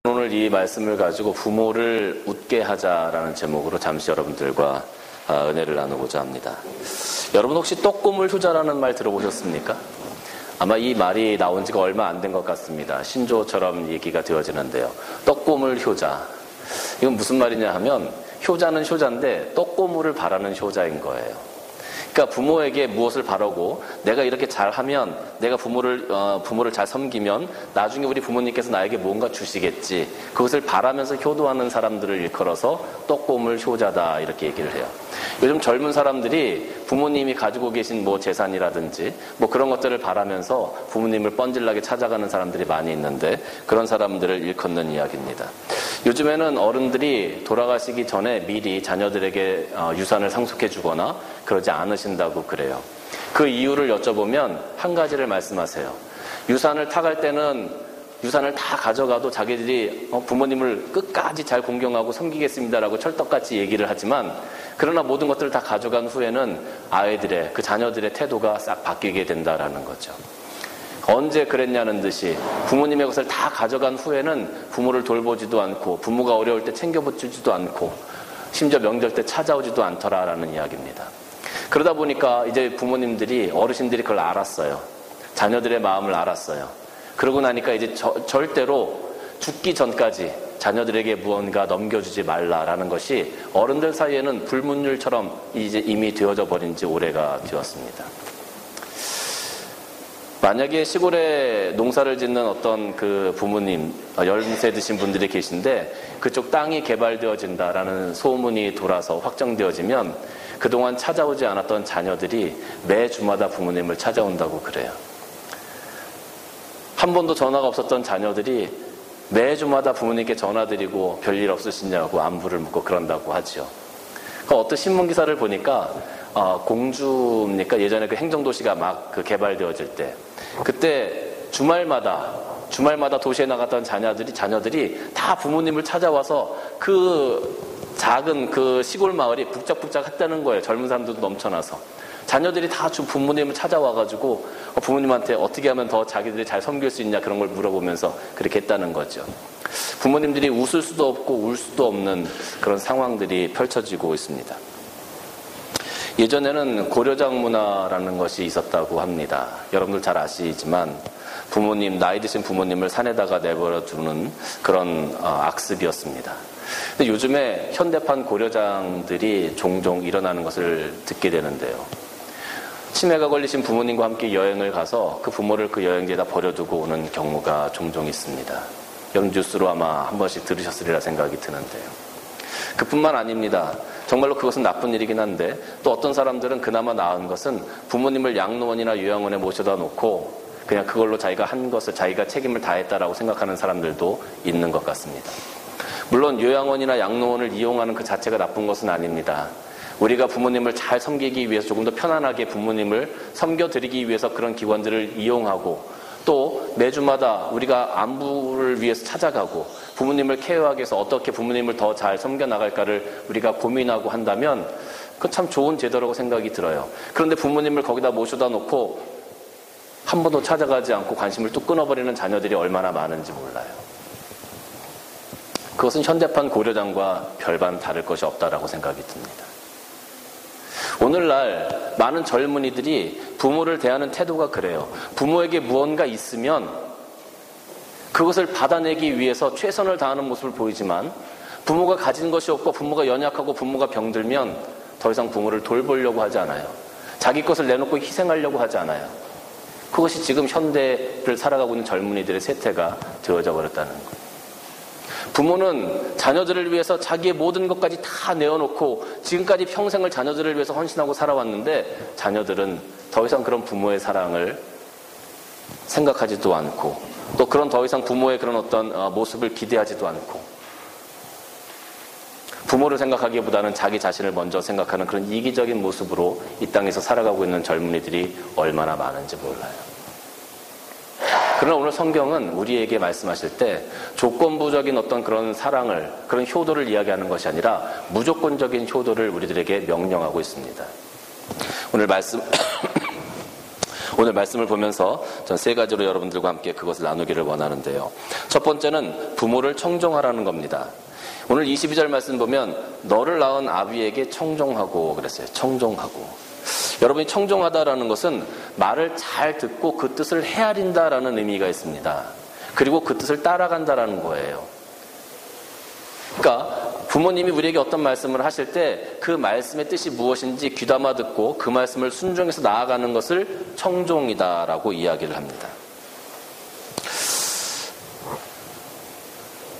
오늘 이 말씀을 가지고 부모를 웃게 하자라는 제목으로 잠시 여러분들과 은혜를 나누고자 합니다. 여러분 혹시 떡고물 효자라는 말 들어보셨습니까? 아마 이 말이 나온 지가 얼마 안 된 것 같습니다. 신조어처럼 얘기가 되어지는데요. 떡고물 효자. 이건 무슨 말이냐 하면 효자는 효자인데 떡고물을 바라는 효자인 거예요. 그러니까 부모에게 무엇을 바라고 내가 이렇게 잘하면 내가 부모를 잘 섬기면 나중에 우리 부모님께서 나에게 뭔가 주시겠지. 그것을 바라면서 효도하는 사람들을 일컬어서 떡고물 효자다 이렇게 얘기를 해요. 요즘 젊은 사람들이 부모님이 가지고 계신 뭐 재산이라든지 뭐 그런 것들을 바라면서 부모님을 뻔질나게 찾아가는 사람들이 많이 있는데 그런 사람들을 일컫는 이야기입니다. 요즘에는 어른들이 돌아가시기 전에 미리 자녀들에게 유산을 상속해 주거나 그러지 않으신다고 그래요. 그 이유를 여쭤보면 한 가지를 말씀하세요. 유산을 타갈 때는 유산을 다 가져가도 자기들이 부모님을 끝까지 잘 공경하고 섬기겠습니다라고 철떡같이 얘기를 하지만 그러나 모든 것들을 다 가져간 후에는 아이들의 그 자녀들의 태도가 싹 바뀌게 된다라는 거죠. 언제 그랬냐는 듯이 부모님의 것을 다 가져간 후에는 부모를 돌보지도 않고 부모가 어려울 때 챙겨주지도 않고 심지어 명절 때 찾아오지도 않더라라는 이야기입니다. 그러다 보니까 이제 부모님들이 어르신들이 그걸 알았어요. 자녀들의 마음을 알았어요. 그러고 나니까 이제 절대로 죽기 전까지 자녀들에게 무언가 넘겨주지 말라라는 것이 어른들 사이에는 불문율처럼 이제 이미 되어져 버린 지 오래가 되었습니다. 만약에 시골에 농사를 짓는 어떤 그 부모님, 연세 드신 분들이 계신데 그쪽 땅이 개발되어진다라는 소문이 돌아서 확정되어지면 그동안 찾아오지 않았던 자녀들이 매 주마다 부모님을 찾아온다고 그래요. 한 번도 전화가 없었던 자녀들이 매주마다 부모님께 전화드리고 별일 없으시냐고 안부를 묻고 그런다고 하죠. 어떤 신문기사를 보니까 공주입니까? 예전에 그 행정도시가 막 그 개발되어질 때 그때 주말마다 도시에 나갔던 자녀들이 다 부모님을 찾아와서 그 작은 그 시골 마을이 북적북적 했다는 거예요. 젊은 사람들도 넘쳐나서. 자녀들이 다 부모님을 찾아와가지고 부모님한테 어떻게 하면 더 자기들이 잘 섬길 수 있냐 그런 걸 물어보면서 그렇게 했다는 거죠. 부모님들이 웃을 수도 없고 울 수도 없는 그런 상황들이 펼쳐지고 있습니다. 예전에는 고려장 문화라는 것이 있었다고 합니다. 여러분들 잘 아시지만 부모님, 나이 드신 부모님을 산에다가 내버려 두는 그런 악습이었습니다. 근데 요즘에 현대판 고려장들이 종종 일어나는 것을 듣게 되는데요. 치매가 걸리신 부모님과 함께 여행을 가서 그 부모를 그 여행지에다 버려두고 오는 경우가 종종 있습니다. 여러분 뉴스로 아마 한 번씩 들으셨으리라 생각이 드는데요. 그뿐만 아닙니다. 정말로 그것은 나쁜 일이긴 한데 또 어떤 사람들은 그나마 나은 것은 부모님을 양로원이나 요양원에 모셔다 놓고 그냥 그걸로 자기가 한 것을 자기가 책임을 다했다라고 생각하는 사람들도 있는 것 같습니다. 물론 요양원이나 양로원을 이용하는 그 자체가 나쁜 것은 아닙니다. 우리가 부모님을 잘 섬기기 위해서 조금 더 편안하게 부모님을 섬겨드리기 위해서 그런 기관들을 이용하고 또 매주마다 우리가 안부를 위해서 찾아가고 부모님을 케어하기 위해서 어떻게 부모님을 더 잘 섬겨나갈까를 우리가 고민하고 한다면 그건 참 좋은 제도라고 생각이 들어요. 그런데 부모님을 거기다 모셔다 놓고 한 번도 찾아가지 않고 관심을 뚝 끊어버리는 자녀들이 얼마나 많은지 몰라요. 그것은 현대판 고려장과 별반 다를 것이 없다라고 생각이 듭니다. 오늘날 많은 젊은이들이 부모를 대하는 태도가 그래요. 부모에게 무언가 있으면 그것을 받아내기 위해서 최선을 다하는 모습을 보이지만 부모가 가진 것이 없고 부모가 연약하고 부모가 병들면 더 이상 부모를 돌보려고 하지 않아요. 자기 것을 내놓고 희생하려고 하지 않아요. 그것이 지금 현대를 살아가고 있는 젊은이들의 세태가 되어져 버렸다는 거예요. 부모는 자녀들을 위해서 자기의 모든 것까지 다 내어놓고 지금까지 평생을 자녀들을 위해서 헌신하고 살아왔는데 자녀들은 더 이상 그런 부모의 사랑을 생각하지도 않고 또 그런 더 이상 부모의 그런 어떤 모습을 기대하지도 않고 부모를 생각하기보다는 자기 자신을 먼저 생각하는 그런 이기적인 모습으로 이 땅에서 살아가고 있는 젊은이들이 얼마나 많은지 몰라요. 그러나 오늘 성경은 우리에게 말씀하실 때 조건부적인 어떤 그런 사랑을, 그런 효도를 이야기하는 것이 아니라 무조건적인 효도를 우리들에게 명령하고 있습니다. 오늘 말씀 오늘 말씀을 보면서 전 세 가지로 여러분들과 함께 그것을 나누기를 원하는데요. 첫 번째는 부모를 청종하라는 겁니다. 오늘 22절 말씀 보면 너를 낳은 아비에게 청종하고 그랬어요. 청종하고. 여러분이 청종하다라는 것은 말을 잘 듣고 그 뜻을 헤아린다라는 의미가 있습니다. 그리고 그 뜻을 따라간다라는 거예요. 그러니까 부모님이 우리에게 어떤 말씀을 하실 때 그 말씀의 뜻이 무엇인지 귀담아 듣고 그 말씀을 순종해서 나아가는 것을 청종이다라고 이야기를 합니다.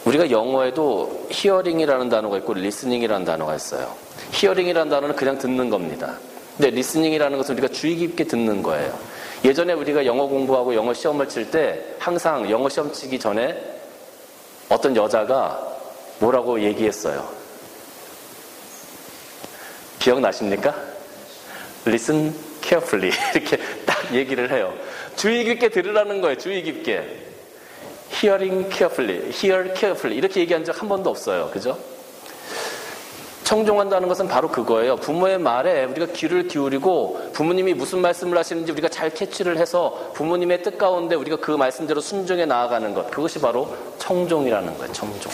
우리가 영어에도 히어링이라는 단어가 있고 리스닝이라는 단어가 있어요. 히어링이라는 단어는 그냥 듣는 겁니다. 근데 리스닝이라는 것은 우리가 주의 깊게 듣는 거예요. 예전에 우리가 영어 공부하고 영어 시험을 칠 때 항상 영어 시험 치기 전에 어떤 여자가 뭐라고 얘기했어요? 기억나십니까? Listen carefully 이렇게 딱 얘기를 해요. 주의 깊게 들으라는 거예요. 주의 깊게. Hearing carefully, hear carefully 이렇게 얘기한 적 한 번도 없어요. 그죠? 청종한다는 것은 바로 그거예요. 부모의 말에 우리가 귀를 기울이고 부모님이 무슨 말씀을 하시는지 우리가 잘 캐치를 해서 부모님의 뜻 가운데 우리가 그 말씀대로 순종해 나아가는 것. 그것이 바로 청종이라는 거예요. 청종.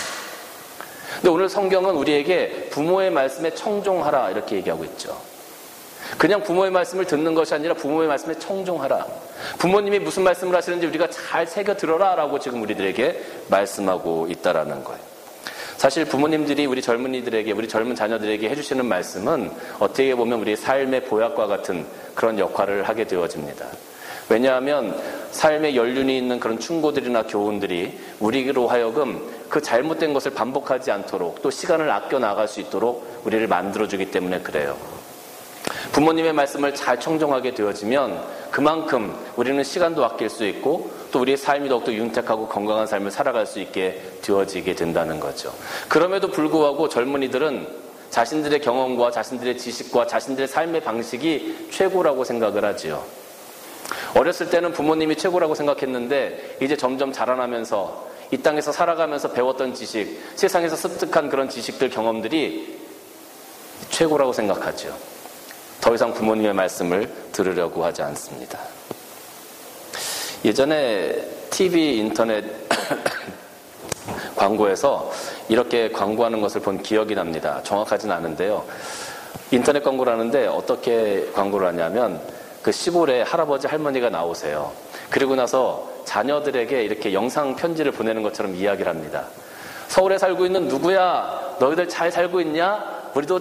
근데 오늘 성경은 우리에게 부모의 말씀에 청종하라 이렇게 얘기하고 있죠. 그냥 부모의 말씀을 듣는 것이 아니라 부모의 말씀에 청종하라. 부모님이 무슨 말씀을 하시는지 우리가 잘 새겨 들어라 라고 지금 우리들에게 말씀하고 있다라는 거예요. 사실 부모님들이 우리 젊은이들에게, 우리 젊은 자녀들에게 해주시는 말씀은 어떻게 보면 우리의 삶의 보약과 같은 그런 역할을 하게 되어집니다. 왜냐하면 삶의 연륜이 있는 그런 충고들이나 교훈들이 우리로 하여금 그 잘못된 것을 반복하지 않도록 또 시간을 아껴 나갈 수 있도록 우리를 만들어주기 때문에 그래요. 부모님의 말씀을 잘 청종하게 되어지면 그만큼 우리는 시간도 아낄 수 있고 또 우리의 삶이 더욱더 윤택하고 건강한 삶을 살아갈 수 있게 되어지게 된다는 거죠. 그럼에도 불구하고 젊은이들은 자신들의 경험과 자신들의 지식과 자신들의 삶의 방식이 최고라고 생각을 하지요. 어렸을 때는 부모님이 최고라고 생각했는데 이제 점점 자라나면서 이 땅에서 살아가면서 배웠던 지식, 세상에서 습득한 그런 지식들, 경험들이 최고라고 생각하죠. 더 이상 부모님의 말씀을 들으려고 하지 않습니다. 예전에 TV, 인터넷 광고에서 이렇게 광고하는 것을 본 기억이 납니다. 정확하진 않은데요. 인터넷 광고를 하는데 어떻게 광고를 하냐면 그 시골에 할아버지, 할머니가 나오세요. 그리고 나서 자녀들에게 이렇게 영상 편지를 보내는 것처럼 이야기를 합니다. 서울에 살고 있는 누구야? 너희들 잘 살고 있냐? 우리도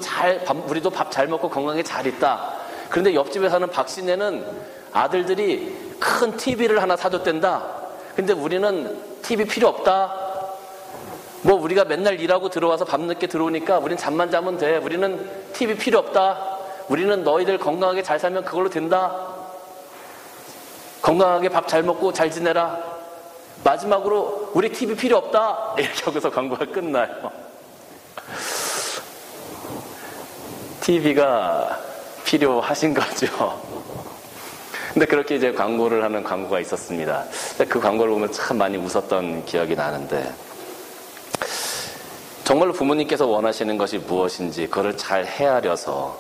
밥 잘 먹고 건강하게 잘 있다. 그런데 옆집에 사는 박씨네는 아들들이 큰 TV를 하나 사줬댄다. 근데 우리는 TV 필요 없다. 뭐 우리가 맨날 일하고 들어와서 밤늦게 들어오니까 우린 잠만 자면 돼. 우리는 TV 필요 없다. 우리는 너희들 건강하게 잘 살면 그걸로 된다. 건강하게 밥 잘 먹고 잘 지내라. 마지막으로 우리 TV 필요 없다. 이렇게 하고서 광고가 끝나요. TV가 필요하신 거죠. 근데 그렇게 이제 광고를 하는 광고가 있었습니다. 그 광고를 보면 참 많이 웃었던 기억이 나는데 정말로 부모님께서 원하시는 것이 무엇인지 그걸 잘 헤아려서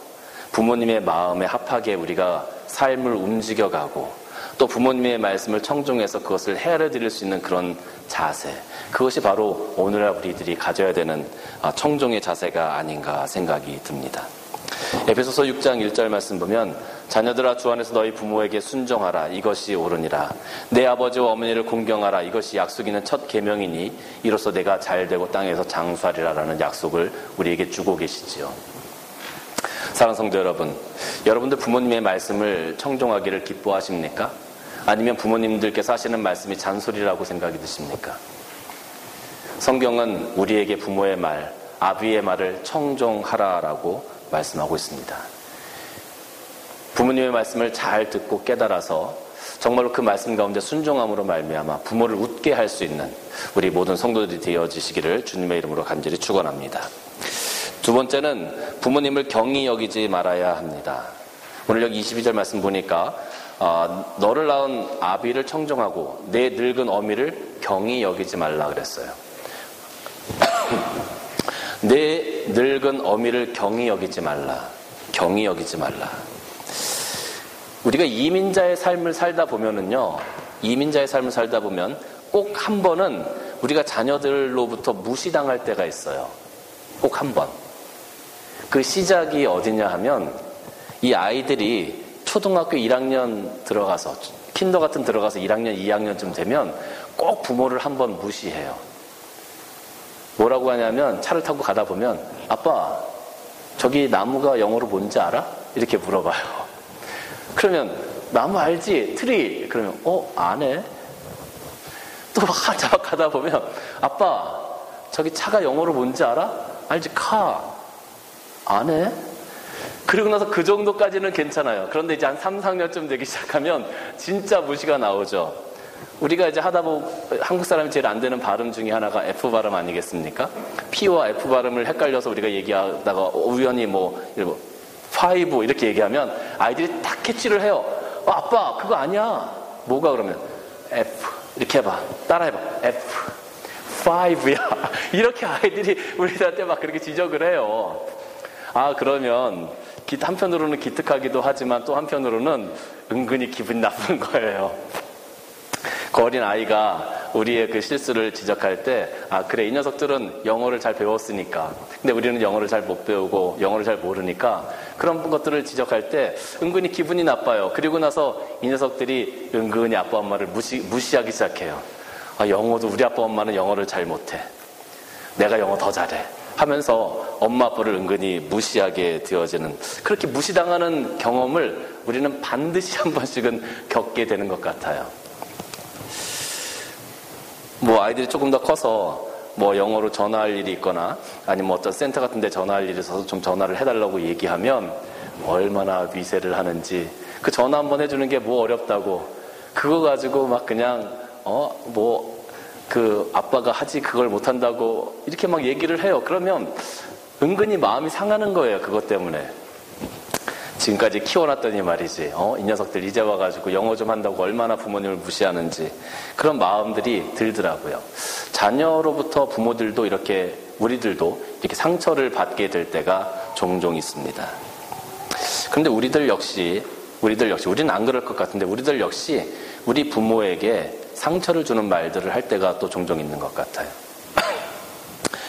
부모님의 마음에 합하게 우리가 삶을 움직여가고 또 부모님의 말씀을 청종해서 그것을 헤아려 드릴 수 있는 그런 자세, 그것이 바로 오늘날 우리들이 가져야 되는 청종의 자세가 아닌가 생각이 듭니다. 에베소서 6장 1절 말씀 보면 자녀들아 주 안에서 너희 부모에게 순종하라 이것이 옳으니라 내 아버지와 어머니를 공경하라 이것이 약속 있는 첫 계명이니 이로써 내가 잘되고 땅에서 장수하리라 라는 약속을 우리에게 주고 계시지요. 사랑하는 성도 여러분, 여러분들 부모님의 말씀을 청종하기를 기뻐하십니까? 아니면 부모님들께서 하시는 말씀이 잔소리라고 생각이 드십니까? 성경은 우리에게 부모의 말, 아비의 말을 청종하라라고 말씀하고 있습니다. 부모님의 말씀을 잘 듣고 깨달아서 정말로 그 말씀 가운데 순종함으로 말미암아 부모를 웃게 할 수 있는 우리 모든 성도들이 되어지시기를 주님의 이름으로 간절히 축원합니다. 두 번째는 부모님을 경히 여기지 말아야 합니다. 오늘 여기 22절 말씀 보니까 너를 낳은 아비를 청종하고 내 늙은 어미를 경히 여기지 말라 그랬어요. 내 늙은 어미를 경히 여기지 말라. 경히 여기지 말라. 우리가 이민자의 삶을 살다 보면은요, 이민자의 삶을 살다 보면 꼭 한 번은 우리가 자녀들로부터 무시당할 때가 있어요. 꼭 한 번. 그 시작이 어디냐 하면 이 아이들이 초등학교 1학년 들어가서, 킨더가튼 들어가서 1학년, 2학년쯤 되면 꼭 부모를 한 번 무시해요. 뭐라고 하냐면 차를 타고 가다 보면 아빠, 저기 나무가 영어로 뭔지 알아? 이렇게 물어봐요. 그러면 나무 알지? 트리. 그러면 안 해. 또 한참 가다 보면 아빠, 저기 차가 영어로 뭔지 알아? 알지? 카. 안 해. 그리고 나서 그 정도까지는 괜찮아요. 그런데 이제 한 3, 4학년쯤 되기 시작하면 진짜 무시가 나오죠. 우리가 이제 하다 보면 한국 사람이 제일 안 되는 발음 중에 하나가 F 발음 아니겠습니까? P와 F 발음을 헷갈려서 우리가 얘기하다가 우연히 파이브 이렇게 얘기하면 아이들이 딱 캐치를 해요. 아빠 그거 아니야. 뭐가 그러면 F 이렇게 해봐. 따라해봐. F 5야. 이렇게 아이들이 우리한테 막 그렇게 지적을 해요. 그러면 한편으로는 기특하기도 하지만 또 한편으로는 은근히 기분 나쁜 거예요. 그 어린 아이가 우리의 그 실수를 지적할 때 그래, 이 녀석들은 영어를 잘 배웠으니까, 근데 우리는 영어를 잘 못 배우고 영어를 잘 모르니까 그런 것들을 지적할 때 은근히 기분이 나빠요. 그리고 나서 이 녀석들이 은근히 아빠 엄마를 무시하기 시작해요. 영어도 우리 아빠 엄마는 영어를 잘 못해, 내가 영어 더 잘해 하면서 엄마 아빠를 은근히 무시하게 되어지는, 그렇게 무시당하는 경험을 우리는 반드시 한 번씩은 겪게 되는 것 같아요. 아이들이 조금 더 커서 영어로 전화할 일이 있거나 아니면 어떤 센터 같은 데 전화할 일이 있어서 좀 전화를 해달라고 얘기하면 얼마나 위세를 하는지, 그 전화 한번 해주는 게 어렵다고 그거 가지고 막 그냥 그 아빠가 하지 그걸 못한다고 이렇게 막 얘기를 해요. 그러면 은근히 마음이 상하는 거예요. 그것 때문에 지금까지 키워놨더니 말이지, 이 녀석들 이제 와가지고 영어 좀 한다고 얼마나 부모님을 무시하는지, 그런 마음들이 들더라고요. 자녀로부터 부모들도 우리들도 이렇게 상처를 받게 될 때가 종종 있습니다. 그런데 우리들 역시 우리는 안 그럴 것 같은데 우리들 역시 우리 부모에게 상처를 주는 말들을 할 때가 또 종종 있는 것 같아요.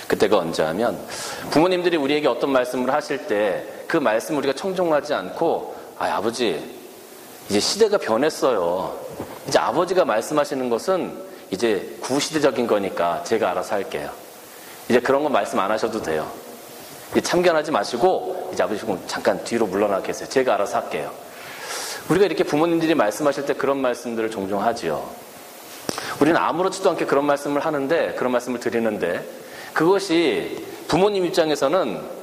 그때가 언제 하면 부모님들이 우리에게 어떤 말씀을 하실 때 그 말씀을 우리가 청종하지 않고 아버지 이제 시대가 변했어요. 이제 아버지가 말씀하시는 것은 이제 구시대적인 거니까 제가 알아서 할게요. 이제 그런 거 말씀 안 하셔도 돼요. 이제 참견하지 마시고 이제 아버지 잠깐 뒤로 물러나 계세요. 제가 알아서 할게요. 우리가 이렇게 부모님들이 말씀하실 때 그런 말씀들을 종종 하지요. 우리는 아무렇지도 않게 그런 말씀을 하는데, 그런 말씀을 드리는데, 그것이 부모님 입장에서는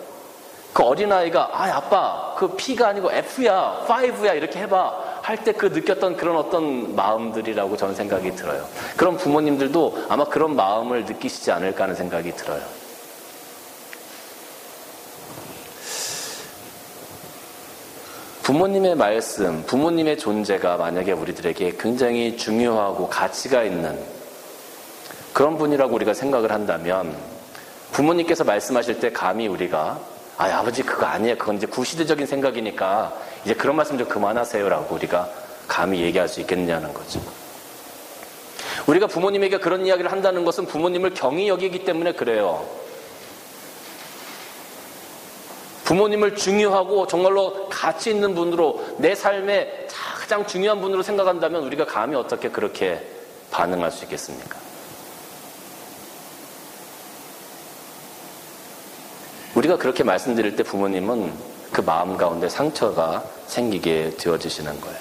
그 어린아이가 아빠 그 P가 아니고 F야 5야 이렇게 해봐 할 때 그 느꼈던 그런 어떤 마음들이라고 저는 생각이 들어요. 그런 부모님들도 아마 그런 마음을 느끼시지 않을까 하는 생각이 들어요. 부모님의 말씀, 부모님의 존재가 만약에 우리들에게 굉장히 중요하고 가치가 있는 그런 분이라고 우리가 생각을 한다면, 부모님께서 말씀하실 때 감히 우리가 아버지 그거 아니에요, 그건 이제 구시대적인 생각이니까 이제 그런 말씀 좀 그만하세요라고 우리가 감히 얘기할 수 있겠냐는 거죠. 우리가 부모님에게 그런 이야기를 한다는 것은 부모님을 경히 여기기 때문에 그래요. 부모님을 중요하고 정말로 가치 있는 분으로, 내 삶에 가장 중요한 분으로 생각한다면 우리가 감히 어떻게 그렇게 반응할 수 있겠습니까? 우리가 그렇게 말씀드릴 때 부모님은 그 마음 가운데 상처가 생기게 되어지시는 거예요.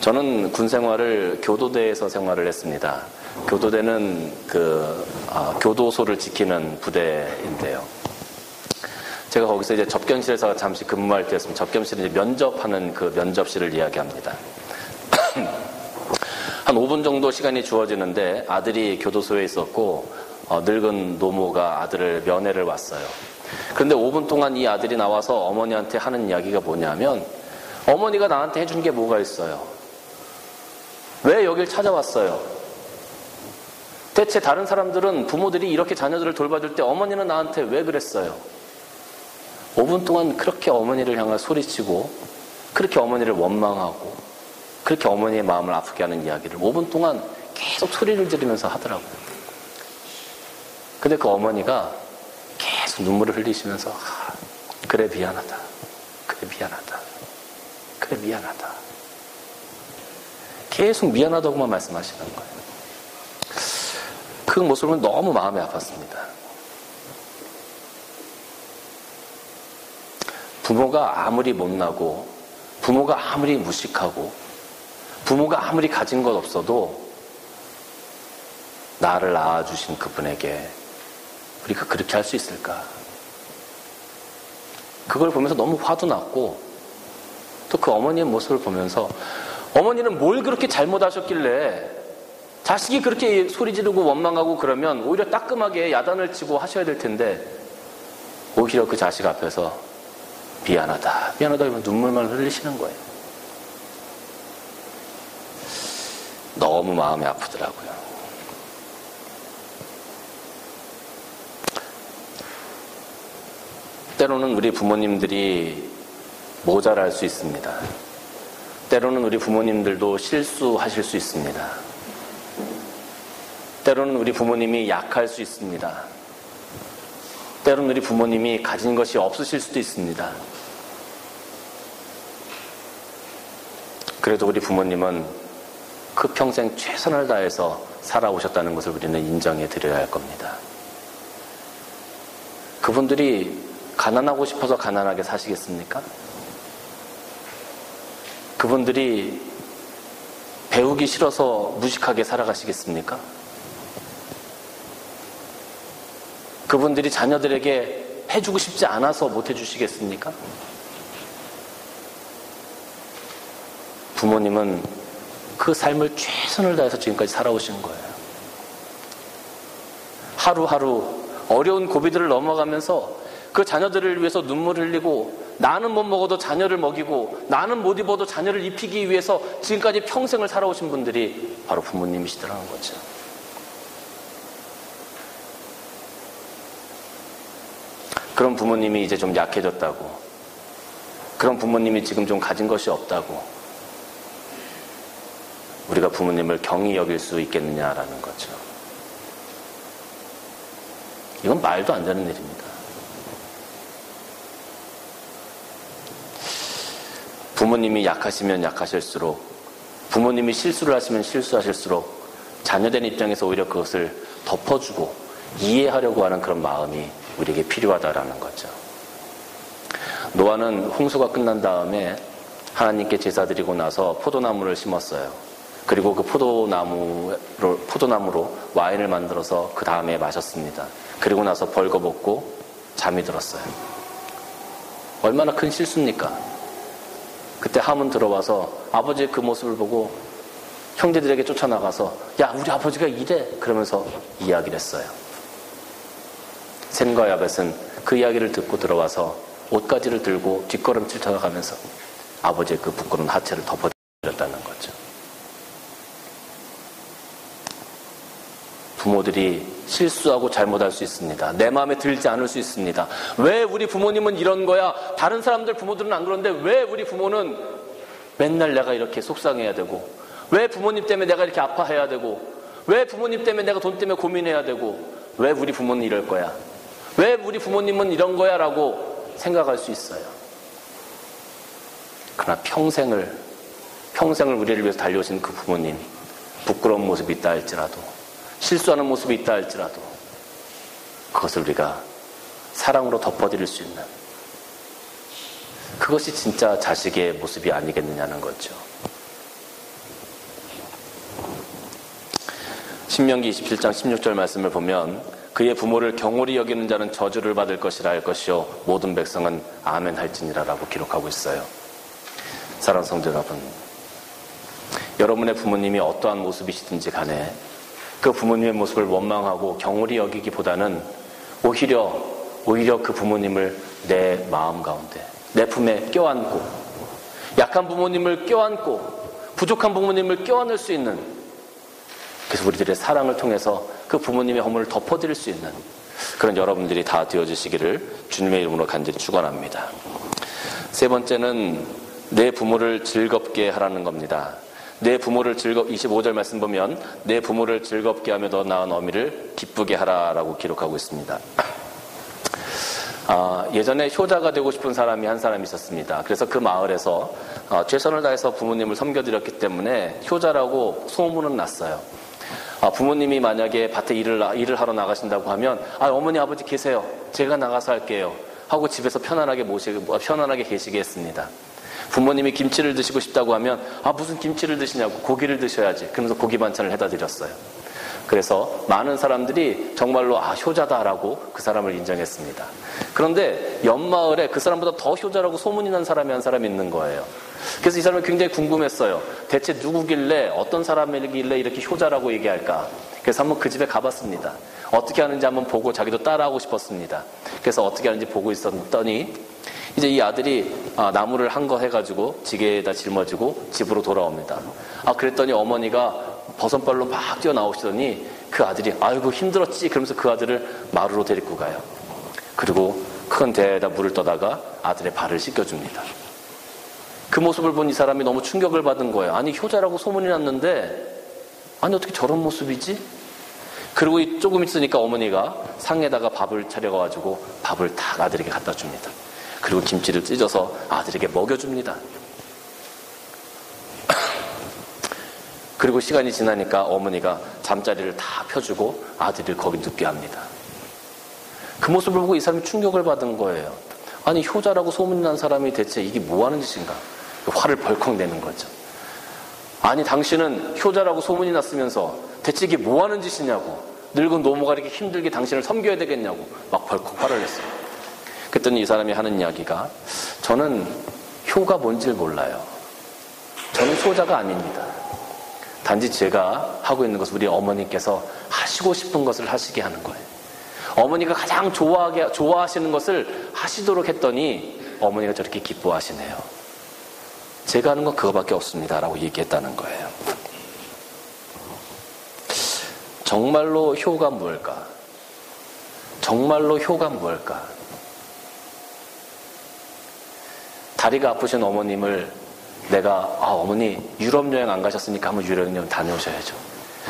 저는 군 생활을 교도대에서 생활을 했습니다. 교도대는 교도소를 지키는 부대인데요. 제가 거기서 이제 접견실에서 잠시 근무할 때였습니다. 접견실은 이제 면접하는 그 면접실을 이야기합니다. 한 5분 정도 시간이 주어지는데 아들이 교도소에 있었고 늙은 노모가 아들을 면회를 왔어요. 그런데 5분 동안 이 아들이 나와서 어머니한테 하는 이야기가 뭐냐면, 어머니가 나한테 해준 게 뭐가 있어요? 왜 여길 찾아왔어요? 대체 다른 사람들은 부모들이 이렇게 자녀들을 돌봐줄 때 어머니는 나한테 왜 그랬어요? 5분 동안 그렇게 어머니를 향해 소리치고 그렇게 어머니를 원망하고 그렇게 어머니의 마음을 아프게 하는 이야기를 5분 동안 계속 소리를 지르면서 하더라고요. 근데 그 어머니가 계속 눈물을 흘리시면서 그래 미안하다. 그래 미안하다. 그래 미안하다. 계속 미안하다고만 말씀하시는 거예요. 그 모습은 너무 마음이 아팠습니다. 부모가 아무리 못나고 부모가 아무리 무식하고 부모가 아무리 가진 것 없어도 나를 낳아주신 그분에게 우리가 그렇게 할 수 있을까? 그걸 보면서 너무 화도 났고 또 그 어머니의 모습을 보면서 어머니는 뭘 그렇게 잘못하셨길래 자식이 그렇게 소리 지르고 원망하고 그러면 오히려 따끔하게 야단을 치고 하셔야 될 텐데 오히려 그 자식 앞에서 미안하다 미안하다 하면 눈물만 흘리시는 거예요. 너무 마음이 아프더라고요. 때로는 우리 부모님들이 모자랄 수 있습니다. 때로는 우리 부모님들도 실수하실 수 있습니다. 때로는 우리 부모님이 약할 수 있습니다. 때로는 우리 부모님이 가진 것이 없으실 수도 있습니다. 그래도 우리 부모님은 그 평생 최선을 다해서 살아오셨다는 것을 우리는 인정해 드려야 할 겁니다. 그분들이 가난하고 싶어서 가난하게 사시겠습니까? 그분들이 배우기 싫어서 무식하게 살아가시겠습니까? 그분들이 자녀들에게 해주고 싶지 않아서 못 해주시겠습니까? 부모님은 그 삶을 최선을 다해서 지금까지 살아오신 거예요. 하루하루 어려운 고비들을 넘어가면서 그 자녀들을 위해서 눈물을 흘리고 나는 못 먹어도 자녀를 먹이고 나는 못 입어도 자녀를 입히기 위해서 지금까지 평생을 살아오신 분들이 바로 부모님이시더라는 거죠. 그런 부모님이 이제 좀 약해졌다고, 그런 부모님이 지금 좀 가진 것이 없다고 우리가 부모님을 경히 여길 수 있겠느냐라는 거죠. 이건 말도 안 되는 일입니다. 부모님이 약하시면 약하실수록, 부모님이 실수를 하시면 실수하실수록 자녀된 입장에서 오히려 그것을 덮어주고 이해하려고 하는 그런 마음이 우리에게 필요하다라는 거죠. 노아는 홍수가 끝난 다음에 하나님께 제사드리고 나서 포도나무를 심었어요. 그리고 그 포도나무로 와인을 만들어서 그 다음에 마셨습니다. 그리고 나서 벌거벗고 잠이 들었어요. 얼마나 큰 실수입니까? 그때 함은 들어와서 아버지의 그 모습을 보고 형제들에게 쫓아나가서 야, 우리 아버지가 이래! 그러면서 이야기를 했어요. 셈과 야벳은 그 이야기를 듣고 들어와서 옷가지를 들고 뒷걸음질 쳐가면서 아버지의 그 부끄러운 하체를 덮어드렸다는 거죠. 부모들이 실수하고 잘못할 수 있습니다. 내 마음에 들지 않을 수 있습니다. 왜 우리 부모님은 이런 거야? 다른 사람들 부모들은 안 그런데 왜 우리 부모는 맨날 내가 이렇게 속상해야 되고, 왜 부모님 때문에 내가 이렇게 아파해야 되고, 왜 부모님 때문에 내가 돈 때문에 고민해야 되고, 왜 우리 부모는 이럴 거야? 왜 우리 부모님은 이런 거야? 라고 생각할 수 있어요. 그러나 평생을 우리를 위해서 달려오신 그 부모님, 부끄러운 모습이 있다 할지라도, 실수하는 모습이 있다 할지라도 그것을 우리가 사랑으로 덮어드릴 수 있는, 그것이 진짜 자식의 모습이 아니겠느냐는 거죠. 신명기 27장 16절 말씀을 보면 그의 부모를 경홀히 여기는 자는 저주를 받을 것이라 할 것이요 모든 백성은 아멘 할지니라 라고 기록하고 있어요. 사랑하는 성도 여러분, 여러분의 부모님이 어떠한 모습이시든지 간에 그 부모님의 모습을 원망하고 경홀히 여기기보다는 오히려 그 부모님을 내 마음 가운데, 내 품에 껴안고, 약한 부모님을 껴안고 부족한 부모님을 껴안을 수 있는, 그래서 우리들의 사랑을 통해서 그 부모님의 허물을 덮어드릴 수 있는 그런 여러분들이 다 되어주시기를 주님의 이름으로 간절히 축원합니다. 세 번째는 내 부모를 즐겁게 하라는 겁니다. 내 부모를 25절 말씀 보면 내 부모를 즐겁게 하며 더 나은 어미를 기쁘게 하라라고 기록하고 있습니다. 예전에 효자가 되고 싶은 사람이 한 사람이 있었습니다. 그래서 그 마을에서 최선을 다해서 부모님을 섬겨드렸기 때문에 효자라고 소문은 났어요. 부모님이 만약에 밭에 일을 하러 나가신다고 하면 어머니 아버지 계세요. 제가 나가서 할게요. 하고 집에서 편안하게 계시게 했습니다. 부모님이 김치를 드시고 싶다고 하면 무슨 김치를 드시냐고 고기를 드셔야지. 그러면서 고기 반찬을 해다 드렸어요. 그래서 많은 사람들이 정말로 효자다라고 그 사람을 인정했습니다. 그런데 옆마을에 그 사람보다 더 효자라고 소문이 난 사람이 한 사람이 있는 거예요. 그래서 이 사람이 굉장히 궁금했어요. 대체 누구길래 어떤 사람이길래 이렇게 효자라고 얘기할까? 그래서 한번 그 집에 가봤습니다. 어떻게 하는지 한번 보고 자기도 따라하고 싶었습니다. 그래서 어떻게 하는지 보고 있었더니 이제 이 아들이 나무를 한 거 해가지고 지게에다 짊어지고 집으로 돌아옵니다. 그랬더니 어머니가 버선발로 막 뛰어나오시더니 그 아들이 아이고 힘들었지 그러면서 그 아들을 마루로 데리고 가요. 그리고 큰 대에다 물을 떠다가 아들의 발을 씻겨줍니다. 그 모습을 본 이 사람이 너무 충격을 받은 거예요. 아니 효자라고 소문이 났는데 어떻게 저런 모습이지? 그리고 조금 있으니까 어머니가 상에다가 밥을 차려가지고 밥을 딱 아들에게 갖다 줍니다. 그리고 김치를 찢어서 아들에게 먹여줍니다. 그리고 시간이 지나니까 어머니가 잠자리를 다 펴주고 아들을 거기 눕게 합니다. 그 모습을 보고 이 사람이 충격을 받은 거예요. 아니 효자라고 소문이 난 사람이 대체 이게 뭐 하는 짓인가? 화를 벌컥 내는 거죠. 아니 당신은 효자라고 소문이 났으면서 대체 이게 뭐 하는 짓이냐고. 늙은 노모가 이렇게 힘들게 당신을 섬겨야 되겠냐고 막 벌컥 화를 냈어요. 그랬더니 이 사람이 하는 이야기가 저는 효가 뭔지를 몰라요. 저는 효자가 아닙니다. 단지 제가 하고 있는 것은 우리 어머니께서 하시고 싶은 것을 하시게 하는 거예요. 어머니가 가장 좋아하시는 것을 하시도록 했더니 어머니가 저렇게 기뻐하시네요. 제가 하는 건 그거밖에 없습니다 라고 얘기했다는 거예요. 정말로 효가 뭘까? 정말로 효가 뭘까? 다리가 아프신 어머님을 내가 어머니 유럽 여행 안 가셨으니까 한번 유럽 여행 다녀오셔야죠.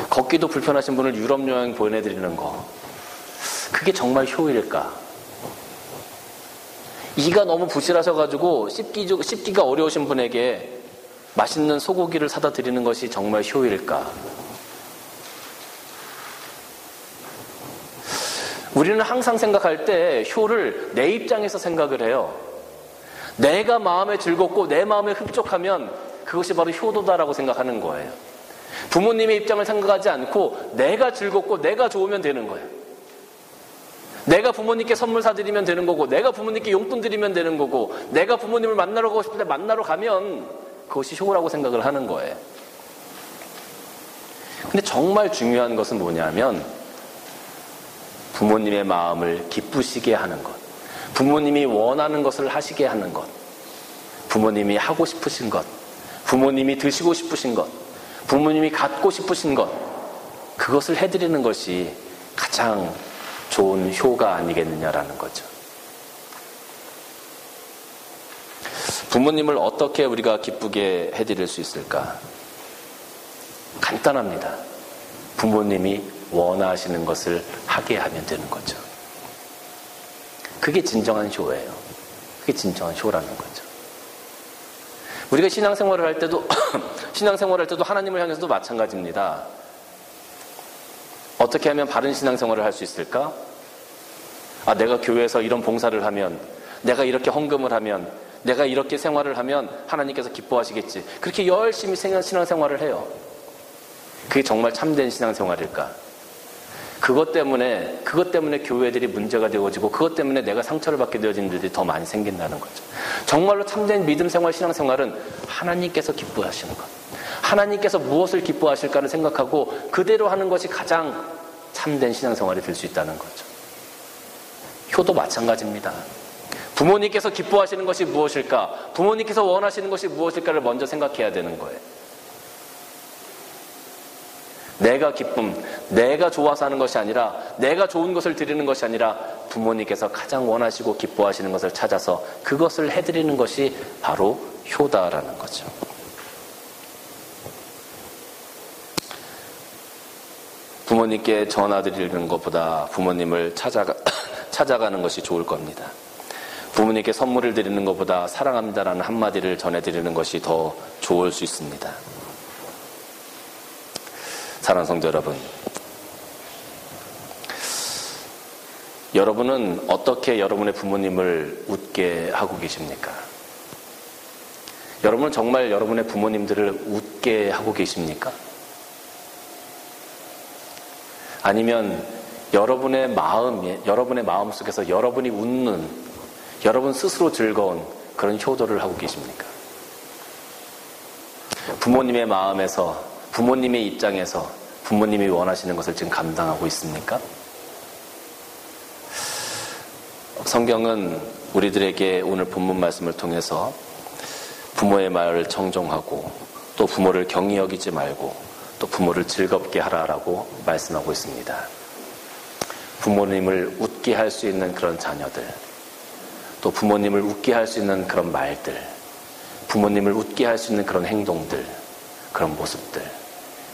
걷기도 불편하신 분을 유럽 여행 보내드리는 거 그게 정말 효일까? 이가 너무 부실하셔가지고 씹기가 어려우신 분에게 맛있는 소고기를 사다 드리는 것이 정말 효일까? 우리는 항상 생각할 때 효를 내 입장에서 생각을 해요. 내가 마음에 즐겁고 내 마음에 흡족하면 그것이 바로 효도다라고 생각하는 거예요. 부모님의 입장을 생각하지 않고 내가 즐겁고 내가 좋으면 되는 거예요. 내가 부모님께 선물 사드리면 되는 거고 내가 부모님께 용돈 드리면 되는 거고 내가 부모님을 만나러 가고 싶을 때 만나러 가면 그것이 효라고 생각을 하는 거예요. 근데 정말 중요한 것은 뭐냐면 부모님의 마음을 기쁘시게 하는 것, 부모님이 원하는 것을 하시게 하는 것, 부모님이 하고 싶으신 것, 부모님이 드시고 싶으신 것, 부모님이 갖고 싶으신 것, 그것을 해드리는 것이 가장 좋은 효가 아니겠느냐라는 거죠. 부모님을 어떻게 우리가 기쁘게 해드릴 수 있을까? 간단합니다. 부모님이 원하시는 것을 하게 하면 되는 거죠. 그게 진정한 효예요. 그게 진정한 효라는 거죠. 우리가 신앙생활을 할 때도 하나님을 향해서도 마찬가지입니다. 어떻게 하면 바른 신앙생활을 할 수 있을까? 내가 교회에서 이런 봉사를 하면, 내가 이렇게 헌금을 하면, 내가 이렇게 생활을 하면 하나님께서 기뻐하시겠지. 그렇게 열심히 신앙생활을 해요. 그게 정말 참된 신앙생활일까? 그것 때문에 교회들이 문제가 되어지고 그것 때문에 내가 상처를 받게 되어지는 일들이 더 많이 생긴다는 거죠. 정말로 참된 믿음 생활, 신앙생활은 하나님께서 기뻐하시는 것. 하나님께서 무엇을 기뻐하실까를 생각하고 그대로 하는 것이 가장 참된 신앙생활이 될 수 있다는 거죠. 효도 마찬가지입니다. 부모님께서 기뻐하시는 것이 무엇일까? 부모님께서 원하시는 것이 무엇일까를 먼저 생각해야 되는 거예요. 내가 기쁨, 내가 좋아서 하는 것이 아니라 내가 좋은 것을 드리는 것이 아니라 부모님께서 가장 원하시고 기뻐하시는 것을 찾아서 그것을 해드리는 것이 바로 효다라는 거죠. 부모님께 전화드리는 것보다 부모님을 찾아가는 것이 좋을 겁니다. 부모님께 선물을 드리는 것보다 사랑합니다라는 한마디를 전해드리는 것이 더 좋을 수 있습니다. 사랑하는 성도 여러분, 여러분은 어떻게 여러분의 부모님을 웃게 하고 계십니까? 여러분은 정말 여러분의 부모님들을 웃게 하고 계십니까? 아니면 여러분의 마음 속에서 여러분이 웃는, 여러분 스스로 즐거운 그런 효도를 하고 계십니까? 부모님의 마음에서, 부모님의 입장에서 부모님이 원하시는 것을 지금 감당하고 있습니까? 성경은 우리들에게 오늘 본문 말씀을 통해서 부모의 말을 청종하고 또 부모를 경히 여기지 말고 또 부모를 즐겁게 하라라고 말씀하고 있습니다. 부모님을 웃게 할 수 있는 그런 자녀들, 또 부모님을 웃게 할 수 있는 그런 말들, 부모님을 웃게 할 수 있는 그런 행동들, 그런 모습들,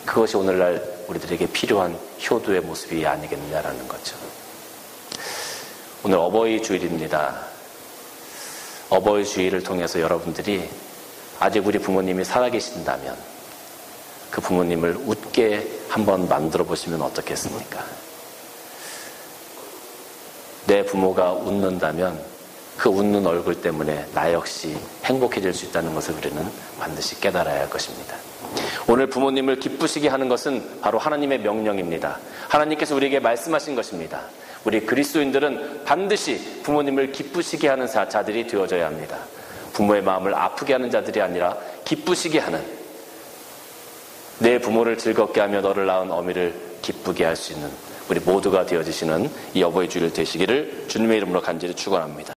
그것이 오늘날 우리들에게 필요한 효도의 모습이 아니겠느냐라는 거죠. 오늘 어버이 주일입니다. 어버이 주일을 통해서 여러분들이 아직 우리 부모님이 살아계신다면 그 부모님을 웃게 한번 만들어 보시면 어떻겠습니까? 내 부모가 웃는다면 그 웃는 얼굴 때문에 나 역시 행복해질 수 있다는 것을 우리는 반드시 깨달아야 할 것입니다. 오늘 부모님을 기쁘시게 하는 것은 바로 하나님의 명령입니다. 하나님께서 우리에게 말씀하신 것입니다. 우리 그리스도인들은 반드시 부모님을 기쁘시게 하는 자들이 되어져야 합니다. 부모의 마음을 아프게 하는 자들이 아니라 기쁘시게 하는, 내 부모를 즐겁게 하며 너를 낳은 어미를 기쁘게 할 수 있는 우리 모두가 되어지시는 이 어버이 주일 되시기를 주님의 이름으로 간절히 축원합니다.